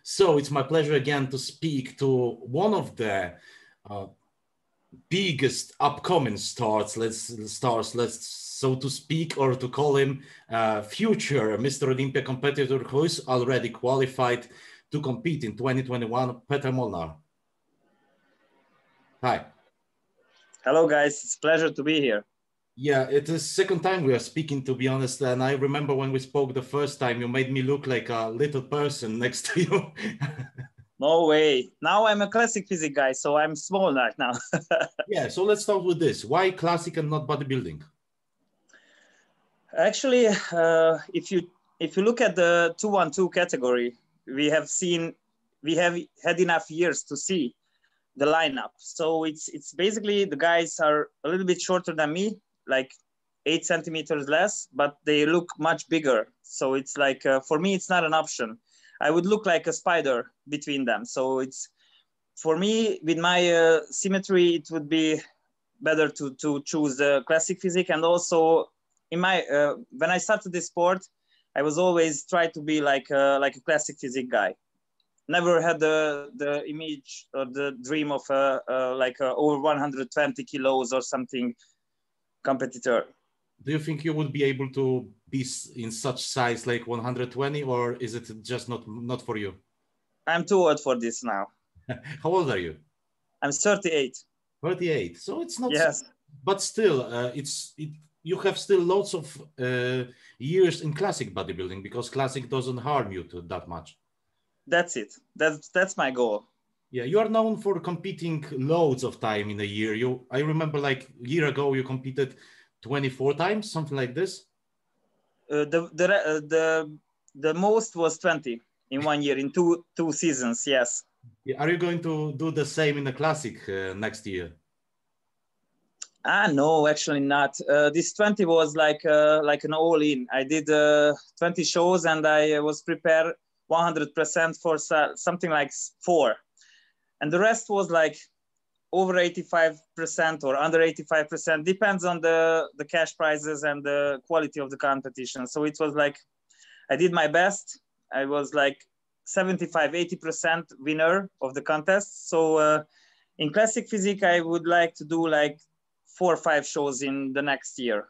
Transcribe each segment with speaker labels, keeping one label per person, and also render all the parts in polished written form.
Speaker 1: So it's my pleasure again to speak to one of the biggest upcoming stars, so to speak, or to call him future Mr. Olympia competitor who is already qualified to compete in 2021, Petra Molnar. Hi.
Speaker 2: Hello, guys. It's a pleasure to be here.
Speaker 1: Yeah, it is second time we are speaking, to be honest. And I remember when we spoke the first time, you made me look like a little person next to you.
Speaker 2: No way. Now I'm a classic physique guy, so I'm small right now.
Speaker 1: Yeah, so let's start with this. Why classic and not bodybuilding?
Speaker 2: Actually, if you look at the 212 category, we have had enough years to see the lineup. So it's basically the guys are a little bit shorter than me, like 8 centimeters less, but they look much bigger. So it's like, for me, it's not an option. I would look like a spider between them. So it's, for me, with my symmetry, it would be better to choose the classic physique. And also in my, when I started this sport, I was always trying to be like a classic physique guy. Never had the image or the dream of over 120 kilos or something competitor.
Speaker 1: Do you think you would be able to be in such size like 120, or is it just not for you?
Speaker 2: I'm too old for this now.
Speaker 1: How old are you?
Speaker 2: I'm 38.
Speaker 1: 38. So it's not.
Speaker 2: Yes.
Speaker 1: But still, you have still lots of years in classic bodybuilding, because classic doesn't harm you that much.
Speaker 2: That's it. That's my goal.
Speaker 1: Yeah, you are known for competing loads of time in a year. I remember like a year ago you competed 24 times, something like this.
Speaker 2: The most was 20 in 1 year, in two seasons. Yes.
Speaker 1: Yeah. Are you going to do the same in the classic next year?
Speaker 2: No, actually not. This 20 was like an all-in. I did 20 shows and I was prepared 100% for something like 4. And the rest was like over 85% or under 85%, depends on the cash prizes and the quality of the competition. So it was like, I did my best. I was like 75-80% winner of the contest. So in classic physique, I would like to do like 4 or 5 shows in the next year.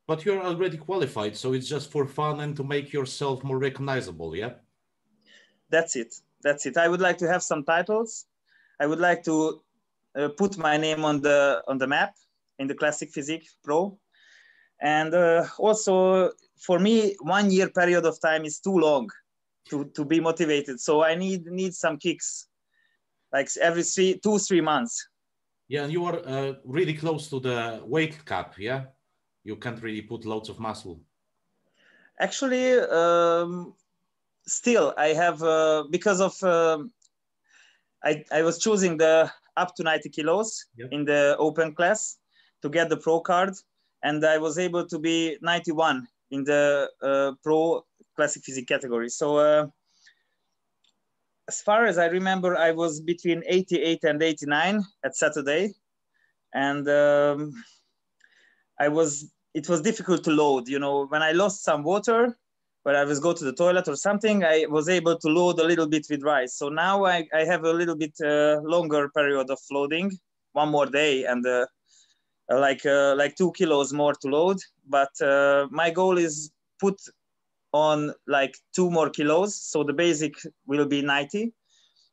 Speaker 1: But you're already qualified, so it's just for fun and to make yourself more recognizable, yeah?
Speaker 2: That's it. That's it. I would like to have some titles. I would like to put my name on the map in the classic physique pro. And also for me, 1 year period of time is too long to be motivated. So I need some kicks, like every 2-3 months.
Speaker 1: Yeah, and you are really close to the weight cap, yeah? You can't really put loads of muscle.
Speaker 2: Actually, still I have, because of, I was choosing the up to 90 kilos in the open class to get the pro card. And I was able to be 91 in the pro classic physique category. So as far as I remember, I was between 88 and 89 at Saturday. And it was difficult to load. You know, when I lost some water, when I was go to the toilet or something, I was able to load a little bit with rice. So now I have a little bit longer period of loading, 1 more day, and like 2 kilos more to load. But my goal is put on like 2 more kilos. So the basic will be 90.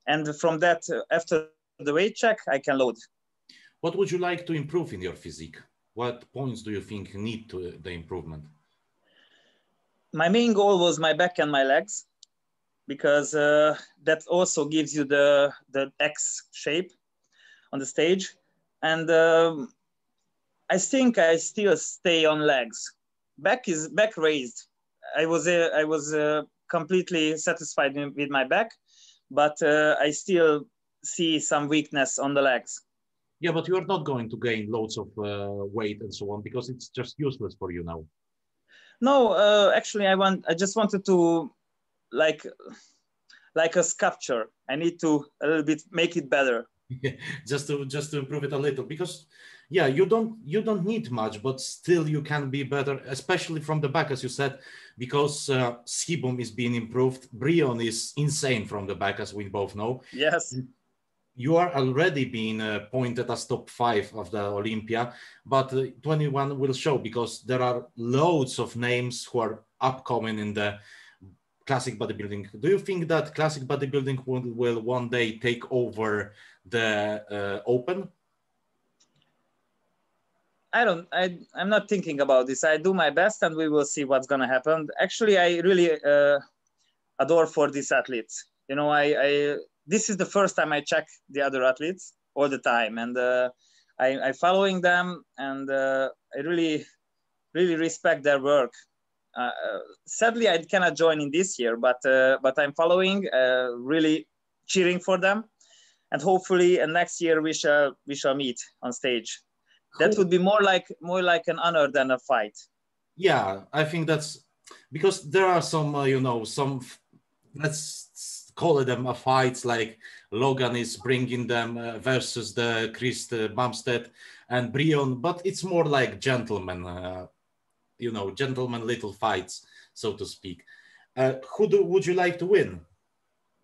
Speaker 2: And from that, after the weight check, I can load.
Speaker 1: What would you like to improve in your physique? What points do you think need the improvement?
Speaker 2: My main goal was my back and my legs, because that also gives you the X shape on the stage. And I think I still stay on legs. Back raised. I was completely satisfied with my back, but I still see some weakness on the legs.
Speaker 1: Yeah, but you are not going to gain loads of weight and so on, because it's just useless for you now.
Speaker 2: No, actually, I just wanted to like a sculpture. I need to a little bit make it better.
Speaker 1: just to improve it a little, because yeah, you don't need much, but still you can be better, especially from the back, as you said, because Sibum is being improved. Brion is insane from the back, as we both know.
Speaker 2: Yes.
Speaker 1: You are already being pointed as top 5 of the Olympia, but 21 will show, because there are loads of names who are upcoming in the classic bodybuilding. Do you think that classic bodybuilding will one day take over the open?
Speaker 2: I'm not thinking about this. I do my best and we will see what's going to happen. Actually, I really adore for these athletes. You know, this is the first time I check the other athletes all the time, and I'm following them, and I really respect their work. Sadly, I cannot join in this year, but I'm following, really cheering for them, and hopefully next year we shall meet on stage. That would be more like an honor than a fight.
Speaker 1: Yeah, I think that's because there are some, you know, some, let's call them a fights, like Logan is bringing them versus the Chris Bumstead and Brion, but it's more like gentlemen, you know, gentlemen little fights, so to speak. Would you like to win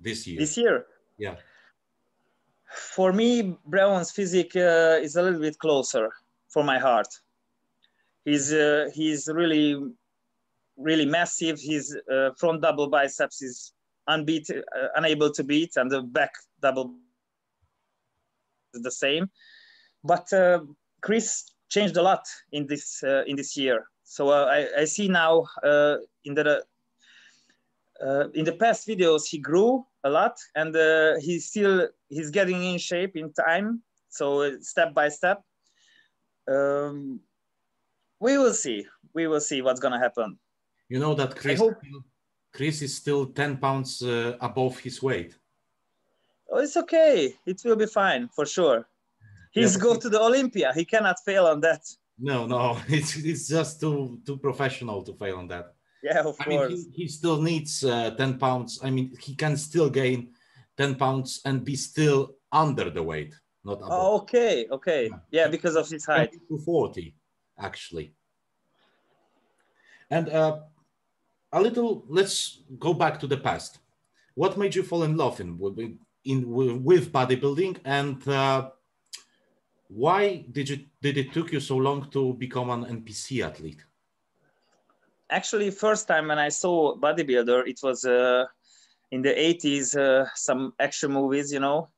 Speaker 1: this year?
Speaker 2: This year?
Speaker 1: Yeah.
Speaker 2: For me, Brion's physique is a little bit closer for my heart. He's really massive. His front double biceps is unable to beat, and the back double is the same. But Chris changed a lot in this year. So I see now in the past videos he grew a lot, and he's getting in shape in time. So step by step, we will see what's gonna happen.
Speaker 1: You know that Chris is still 10 pounds above his weight.
Speaker 2: Oh, it's okay. It will be fine for sure. He's go to the Olympia. He cannot fail on that.
Speaker 1: No, it's just too professional to fail on that.
Speaker 2: Yeah, of course.
Speaker 1: I mean, he still needs 10 pounds. I mean, he can still gain 10 pounds and be still under the weight, not above.
Speaker 2: Oh, okay. Yeah, because of his height.
Speaker 1: 40, actually. And let's go back to the past. What made you fall in love with bodybuilding, and why did it took you so long to become an NPC athlete?
Speaker 2: Actually, first time when I saw bodybuilder, it was in the 80s, some action movies, you know,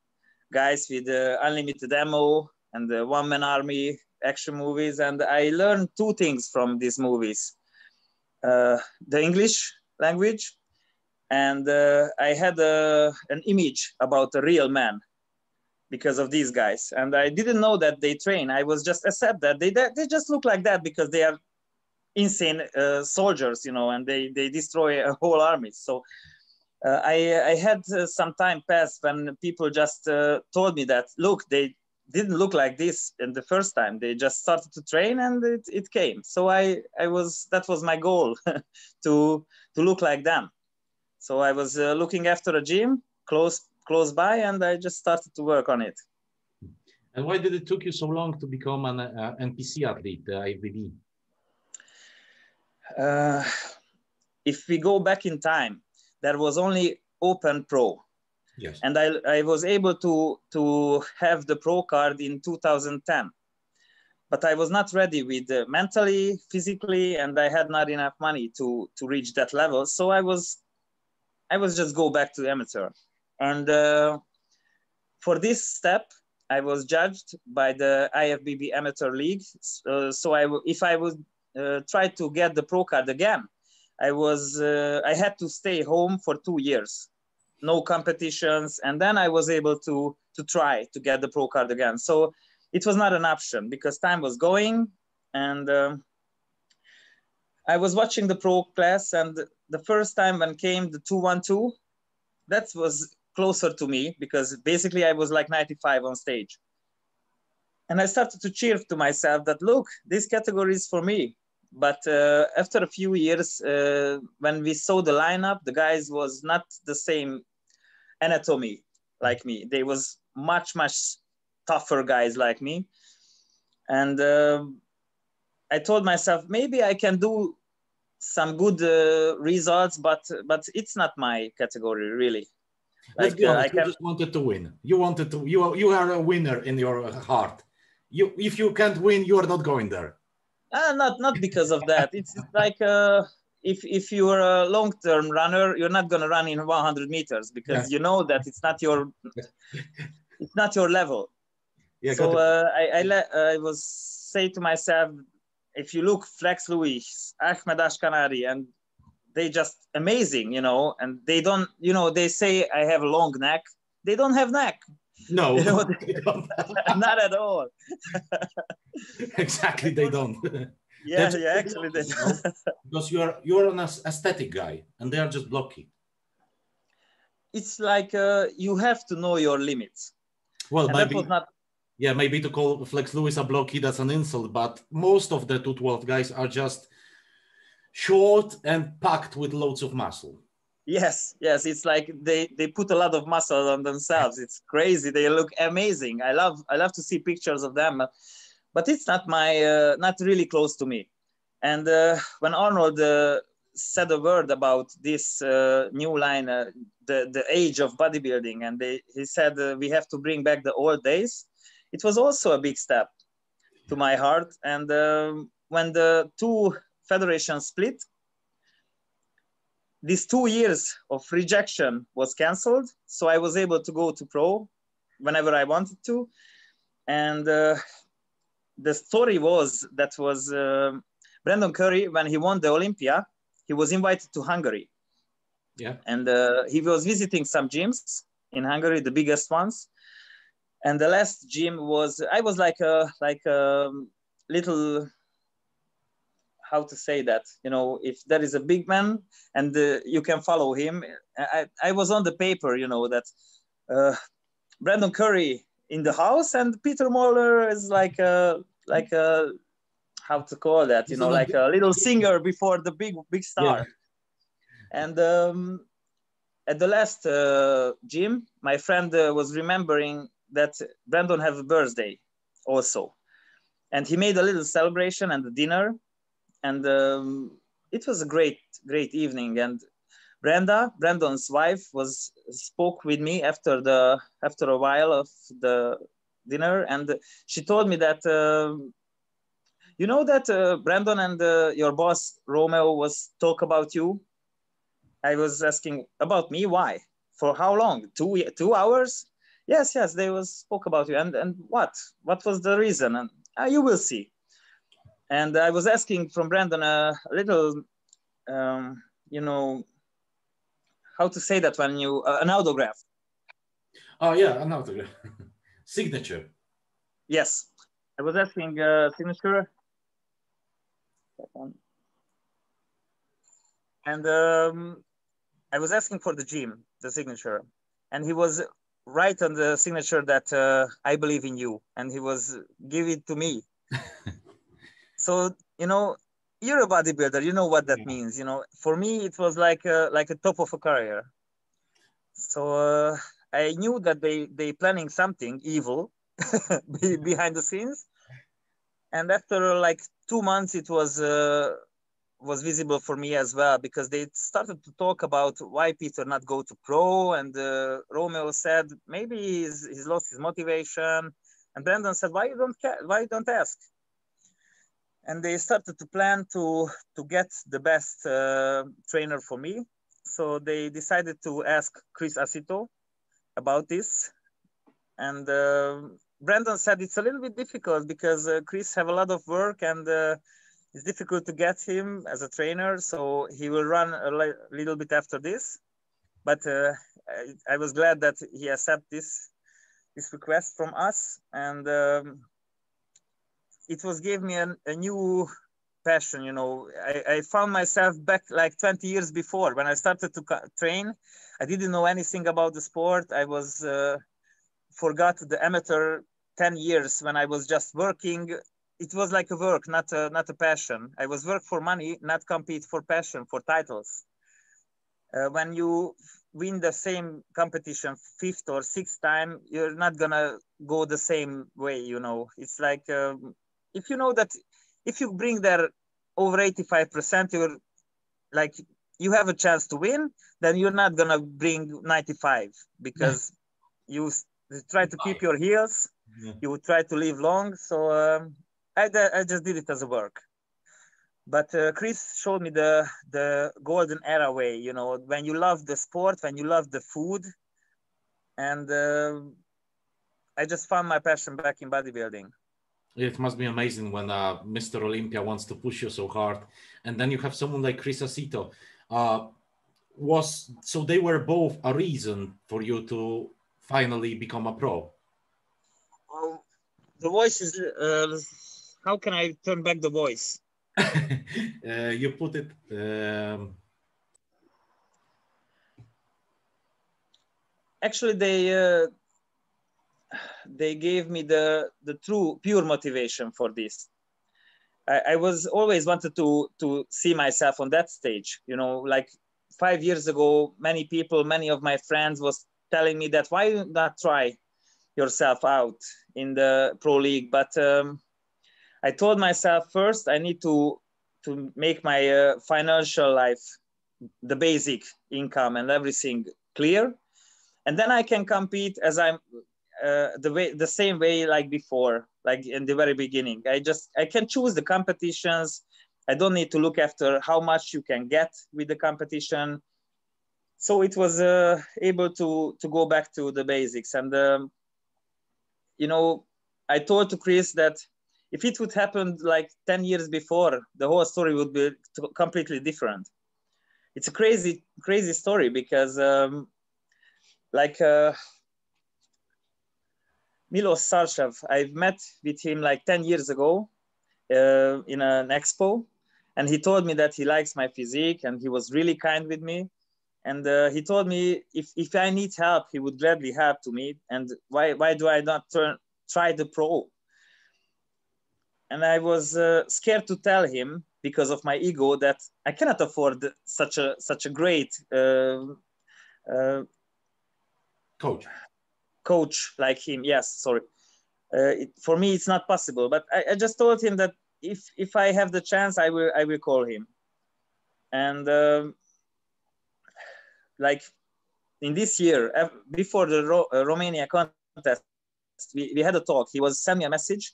Speaker 2: guys with unlimited ammo and the one-man army action movies. And I learned two things from these movies. The English language, and I had an image about a real man because of these guys. And I didn't know that they train. I was just accept that they just look like that because they are insane soldiers, you know, and they destroy a whole army. So I had some time passed when people just told me that, look, they didn't look like this in the first time. They just started to train and it came. So that was my goal to look like them. So I was looking after a gym close by, and I just started to work on it.
Speaker 1: And why did it took you so long to become an NPC athlete, IFBB?
Speaker 2: If we go back in time, there was only Open Pro.
Speaker 1: Yes.
Speaker 2: And I was able to have the pro card in 2010. But I was not ready with mentally, physically, and I had not enough money to reach that level. So I was just go back to amateur. And for this step, I was judged by the IFBB Amateur League. If I would try to get the pro card again, I had to stay home for 2 years, no competitions, and then I was able to try to get the pro card again. So it was not an option because time was going, and I was watching the pro class, and the first time when came the 212, that was closer to me because basically I was like 95 on stage. And I started to cheer to myself that, look, this category is for me. But after a few years, when we saw the lineup, the guys was not the same anatomy like me. They was much tougher guys like me. And I told myself, maybe I can do some good results, but it's not my category really.
Speaker 1: Let's be honest.
Speaker 2: I can...
Speaker 1: You just wanted to win. You wanted to. You are a winner in your heart. If you can't win, you are not going there.
Speaker 2: Not because of that. It's like if you're a long-term runner, you're not going to run in 100 meters because you know that it's not your level. Yeah, so I was say to myself, if you look Flex Lewis, Ahmed Ashkanari, and they just amazing, you know, and they don't, you know, they say I have a long neck. They don't have neck.
Speaker 1: No,
Speaker 2: you know,
Speaker 1: they don't.
Speaker 2: Not at all.
Speaker 1: Exactly, they don't.
Speaker 2: Yeah, actually they don't.
Speaker 1: Because you're an aesthetic guy, and they are just blocky.
Speaker 2: It's like you have to know your limits.
Speaker 1: Well,
Speaker 2: and
Speaker 1: maybe
Speaker 2: that was not.
Speaker 1: Yeah, maybe to call Flex Lewis a blocky, that's an insult, but most of the 212 guys are just short and packed with loads of muscle.
Speaker 2: Yes, it's like they put a lot of muscle on themselves. It's crazy. They look amazing. I love to see pictures of them, but it's not my not really close to me. And when Arnold said a word about this new line, the age of bodybuilding, and he said we have to bring back the old days. It was also a big step to my heart. And when the two federations split, these 2 years of rejection was canceled. So I was able to go to pro whenever I wanted to. And the story was Brandon Curry, when he won the Olympia, he was invited to Hungary.
Speaker 1: Yeah.
Speaker 2: And he was visiting some gyms in Hungary, the biggest ones. And the last gym was, I was like a little, how to say that, you know, if there is a big man and you can follow him. I was on the paper, you know, that Brandon Curry in the house and Petra Molnar is like a how to call that, you know, like a little singer before the big star. Yeah. And at the last gym, my friend was remembering that Brandon have a birthday also. And he made a little celebration and a dinner. And it was a great evening. And Brandon's wife, spoke with me after a while of the dinner. And she told me that, you know that Brandon and your boss, Romeo, was talk about you. I was asking about me, why? For how long? 2 hours? Yes, they spoke about you. And what was the reason? And you will see. And I was asking from Brandon a little, you know, how to say that when you, an autograph.
Speaker 1: Oh yeah, an autograph. Signature.
Speaker 2: Yes, I was asking signature. And I was asking for the gym, the signature. And he was right on the signature that I believe in you. And he was give it to me. So, you know, you're a bodybuilder, you know what that means, you know. For me, it was like a top of a career. So I knew that they planning something evil behind the scenes. And after like 2 months, it was visible for me as well, because they started to talk about why Peter not go to pro. And Romeo said, maybe he's lost his motivation. And Brandon said, why you don't ask? And they started to plan to get the best trainer for me. So they decided to ask Chris Asito about this. And Brandon said it's a little bit difficult because Chris have a lot of work and it's difficult to get him as a trainer. So he will run a little bit after this. But I was glad that he accepted this request from us. And it gave me a new passion, you know. I found myself back like 20 years before when I started to train. I didn't know anything about the sport. I was forgot the amateur 10 years when I was just working. It was like a work, not a passion. I was work for money, not compete for passion, for titles. When you win the same competition 5th or 6th time, you're not gonna go the same way, you know. It's like if you know that if you bring there over 85%, like you have a chance to win, then you're not gonna bring 95 because you try to keep your heels.
Speaker 1: Yeah.
Speaker 2: You would try to live long. So I just did it as a work. But Chris showed me the golden era way. You know, when you love the sport, when you love the food, and I just found my passion back in bodybuilding.
Speaker 1: It must be amazing when Mr. Olympia wants to push you so hard, and then you have someone like Chris Acito. So they were both a reason for you to finally become a pro.
Speaker 2: The voice is. How can I turn back the voice?
Speaker 1: You put it.
Speaker 2: Actually, they gave me the true pure motivation for this. I was always wanted to see myself on that stage. You know, like 5 years ago, many of my friends was telling me that why not try yourself out in the pro league. But I told myself first I need to make my financial life, the basic income and everything clear, and then I can compete as I'm the same way like before, like in the very beginning. I can choose the competitions. I don't need to look after how much you can get with the competition. So it was able to go back to the basics. And you know, I told to Chris that if it would happen like 10 years before, the whole story would be completely different. It's a crazy story because like Milos Sarcev, I've met with him like 10 years ago in an expo, and he told me that he likes my physique and he was really kind with me. And he told me if I need help, he would gladly help to me. And why do I not try the pro? And I was scared to tell him because of my ego that I cannot afford such a great coach like him. Yes, sorry. For me, it's not possible. But I just told him that if I have the chance, I will call him. And like in this year, before the Romania contest, we had a talk. He was sent me a message,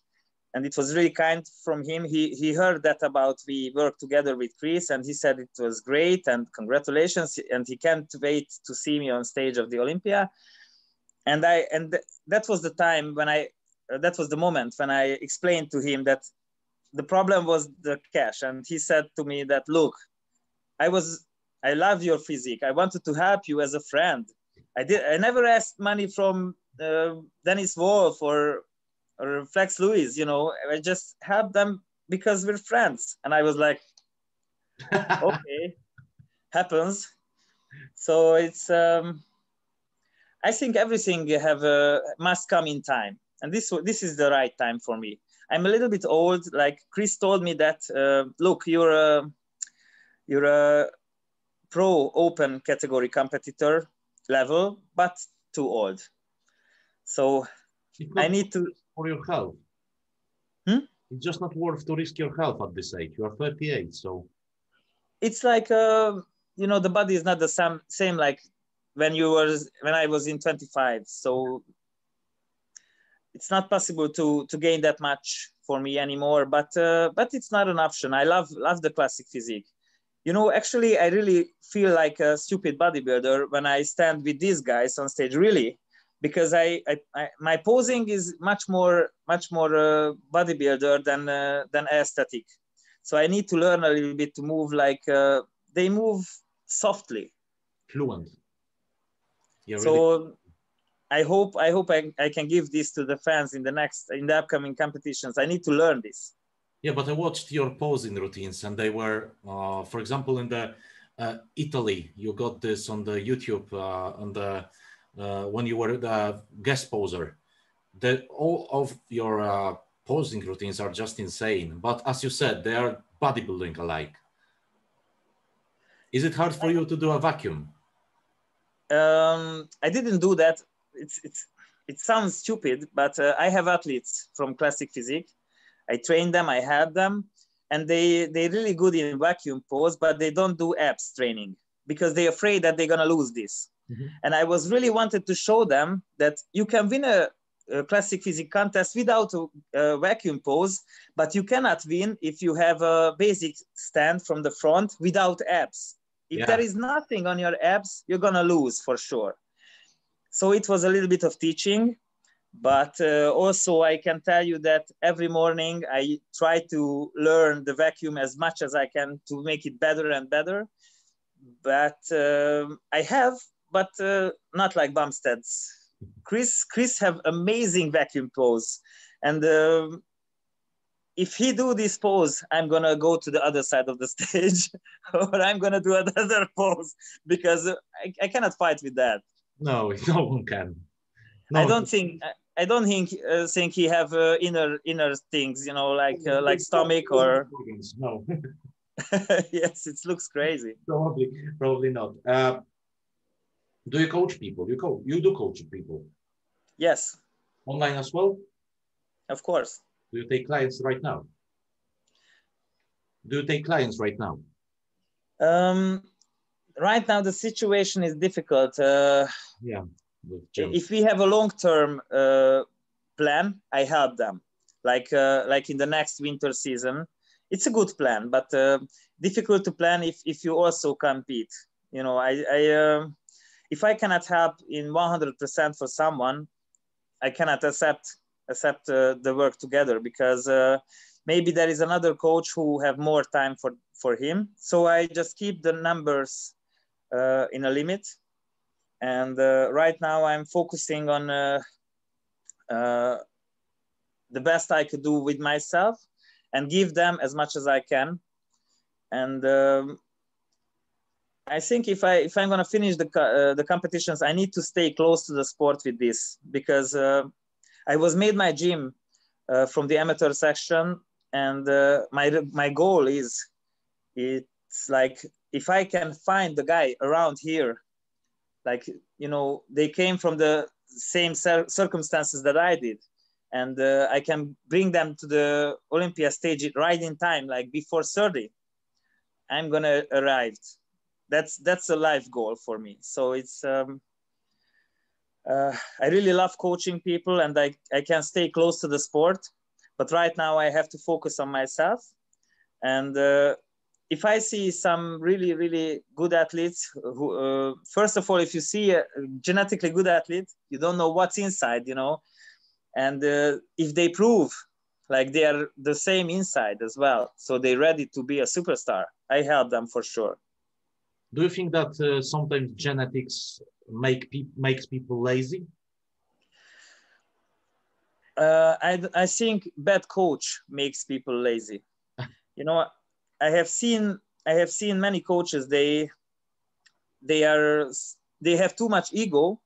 Speaker 2: and it was really kind from him. He heard that about we worked together with Chris, and he said it was great and congratulations, and he can't wait to see me on stage of the Olympia. And that was the time when that was the moment when I explained to him that the problem was the cash. And he said to me that, look, I love your physique. I wanted to help you as a friend. I never asked money from Dennis Wolf or Flex Lewis, you know. I just helped them because we're friends. And I was like, okay, happens. So it's, I think everything must come in time. And this is the right time for me. I'm a little bit old. Like Chris told me that, look, you're a pro open category competitor level, but too old. So I need to...
Speaker 1: For your health. It's just not worth to risk your health at this age. You are 38, so...
Speaker 2: It's like, you know, the body is not the same like when I was in 25. So it's not possible to gain that much for me anymore, but it's not an option. I love the classic physique. You know, actually, I really feel like a stupid bodybuilder when I stand with these guys on stage, really, because my posing is much more bodybuilder than aesthetic. So I need to learn a little bit to move like they move softly.
Speaker 1: Fluent.
Speaker 2: Yeah, so really. I hope I can give this to the fans in the upcoming competitions. I need to learn this.
Speaker 1: Yeah, but I watched your posing routines, and they were, for example, in the Italy. You got this on the YouTube when you were the guest poser. All of your posing routines are just insane. But as you said, they are bodybuilding alike. Is it hard for you to do a vacuum?
Speaker 2: I didn't do that. It sounds stupid, but I have athletes from classic physique. I train them, I help them. and they're really good in vacuum pose, but they don't do abs training because they're afraid that they're gonna lose this. And I was really wanted to show them that you can win a classic physique contest without a vacuum pose, but you cannot win if you have a basic stand from the front without abs. If there is nothing on your abs, you're gonna lose for sure. So it was a little bit of teaching, but also I can tell you that every morning I try to learn the vacuum as much as I can to make it better and better. But I have, but not like Bumstead's. Chris have amazing vacuum pose, and if he do this pose, I'm gonna go to the other side of the stage, or I'm gonna do another pose because I cannot fight with that.
Speaker 1: No, no one can. No,
Speaker 2: I don't think he have inner things, you know, like stomach or.
Speaker 1: No.
Speaker 2: Yes, it looks crazy.
Speaker 1: Probably not. Do you coach people? You do coach people?
Speaker 2: Yes.
Speaker 1: Online as well?
Speaker 2: Of course.
Speaker 1: Do you take clients right now?
Speaker 2: Right now the situation is difficult.
Speaker 1: Yeah.
Speaker 2: If we have a long-term plan, I help them. Like in the next winter season, it's a good plan, but difficult to plan if you also compete. You know, if I cannot help in 100% for someone, I cannot accept the work together because maybe there is another coach who have more time for him. So I just keep the numbers in a limit. And right now I'm focusing on the best I could do with myself and give them as much as I can. And I think if I'm going to finish the competitions, I need to stay close to the sport with this, because I was made my gym from the amateur section, and my goal is, it's like if I can find the guy around here, like, you know, they came from the same circumstances that I did, and I can bring them to the Olympia stage right in time, like before 30, I'm gonna arrive. That's a life goal for me. So it's I really love coaching people, and I can stay close to the sport, but right now I have to focus on myself. And if I see some really, really good athletes who, first of all, if you see a genetically good athlete, you don't know what's inside, you know, and if they prove like they are the same inside as well, so they're ready to be a superstar, I help them for sure.
Speaker 1: Do you think that sometimes genetics makes people lazy?
Speaker 2: I think bad coach makes people lazy. You know, I have seen many coaches. They have too much ego,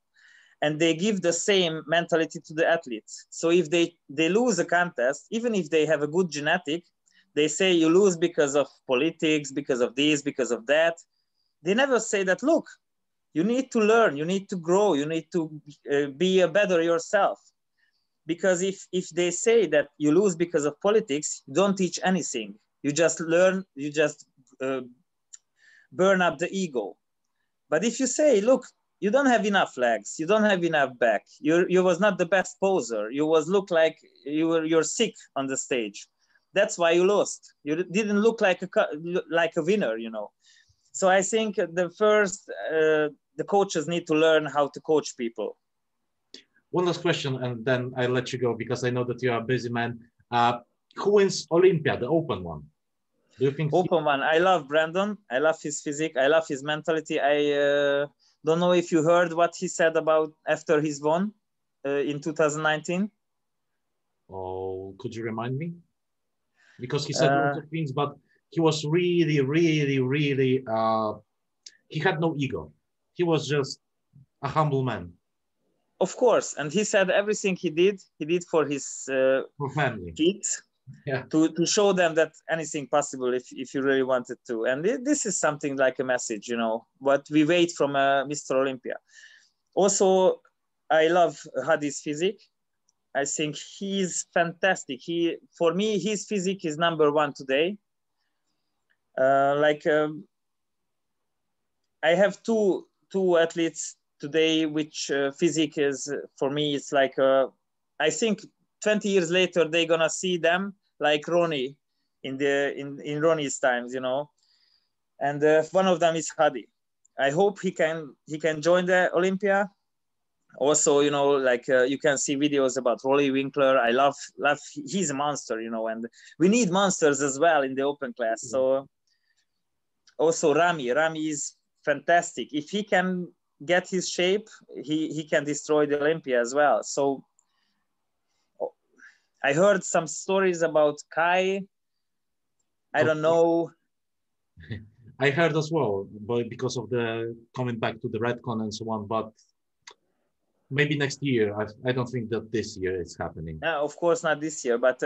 Speaker 2: and they give the same mentality to the athletes. So if they lose a contest, even if they have a good genetic, they say you lose because of politics, because of this, because of that. They never say that, look, you need to learn, you need to grow, you need to be a better yourself. Because if they say that you lose because of politics, you don't teach anything. You just learn, you just burn up the ego. But if you say, look, you don't have enough legs, you don't have enough back, you was not the best poser, you look like you're sick on the stage. That's why you lost. You didn't look like a winner, you know. So I think the coaches need to learn how to coach people.
Speaker 1: One last question, and then I'll let you go, because I know that you are a busy man. Who wins Olympia, the open one? Do you think
Speaker 2: open one? I love Brandon. I love his physique. I love his mentality. I don't know if you heard what he said about after he's won in 2019.
Speaker 1: Oh, could you remind me? Because he said lots of things, but he was really, really, really, he had no ego. He was just a humble man.
Speaker 2: Of course. And he said everything he did for his
Speaker 1: for family.
Speaker 2: kids,
Speaker 1: yeah.
Speaker 2: to show them that anything possible if you really wanted to. And this is something like a message, you know, what we wait from Mr. Olympia. Also, I love Hadi's physique. I think he's fantastic. For me, his physique is #1 today. I have two athletes today, which physique is for me. It's like I think 20 years later they're gonna see them like Ronnie in Ronnie's times, you know. And one of them is Hadi. I hope he can join the Olympia. Also, you know, like you can see videos about Rolly Winkler. I love he's a monster, you know, and we need monsters as well in the open class. So also Rami is fantastic. If he can get his shape, he can destroy the Olympia as well. So I heard some stories about Kai. I don't know.
Speaker 1: I heard as well, but because of the coming back to the Redcon and so on, but maybe next year. I don't think that this year it's happening.
Speaker 2: Of course not this year, but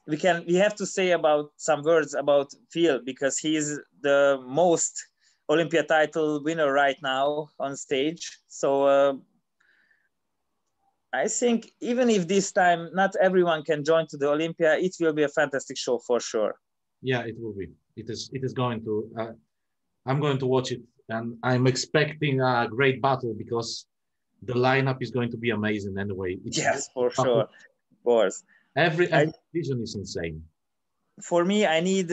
Speaker 2: we have to say about some words about Phil, because he's the most Olympia title winner right now on stage. So I think even if this time not everyone can join to the Olympia, it will be a fantastic show for sure.
Speaker 1: Yeah, it will be. It is going to. I'm going to watch it, and I'm expecting a great battle because the lineup is going to be amazing anyway.
Speaker 2: Yes, for sure. Of course.
Speaker 1: Every division is insane.
Speaker 2: For me, I need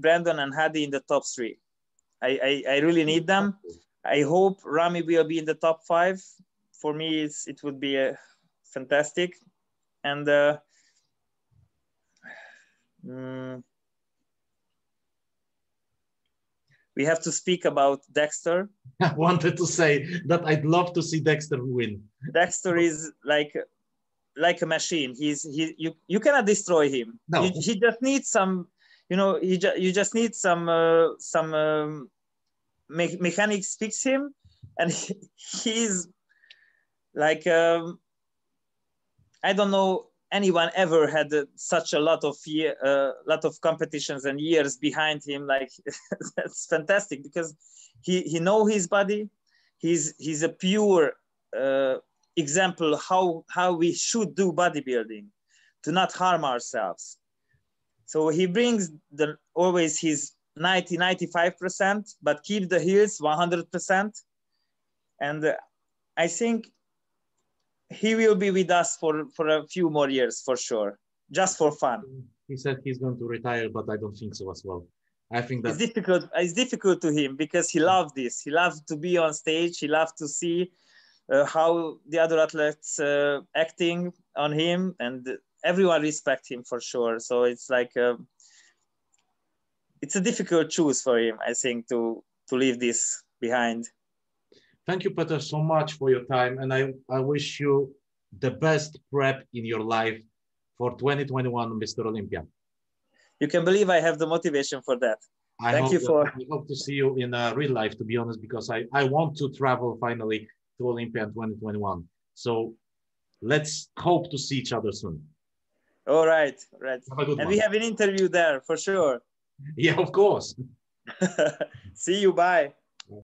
Speaker 2: Brandon and Hadi in the top 3. I really need them. I hope Rami will be in the top 5. For me, it would be fantastic. And we have to speak about Dexter.
Speaker 1: I wanted to say that I'd love to see Dexter win.
Speaker 2: Dexter is like a machine. You cannot destroy him.
Speaker 1: No.
Speaker 2: He just needs some, you know, you just need some mechanics fix him, and he's like I don't know anyone ever had such a lot of competitions and years behind him. Like that's fantastic because he know his body. He's a pure example how we should do bodybuilding, to not harm ourselves. So he brings always his 90-95%, but keep the heels 100%. And I think he will be with us for a few more years for sure, just for fun.
Speaker 1: He said he's going to retire, but I don't think so as well. I think that
Speaker 2: it's difficult to him because he loves this. He loves to be on stage. He loves to see how the other athletes acting on him, and everyone respects him for sure. So it's like it's a difficult choice for him, I think, to leave this behind.
Speaker 1: Thank you, Petra, so much for your time, and I wish you the best prep in your life for 2021 Mr. Olympia.
Speaker 2: You can believe I have the motivation for that.
Speaker 1: I hope to see you in real life, to be honest, because I want to travel finally to Olympia in 2021. So let's hope to see each other soon.
Speaker 2: All right.
Speaker 1: Have a good one.
Speaker 2: We have an interview there for sure.
Speaker 1: Yeah, of course.
Speaker 2: See you. Bye.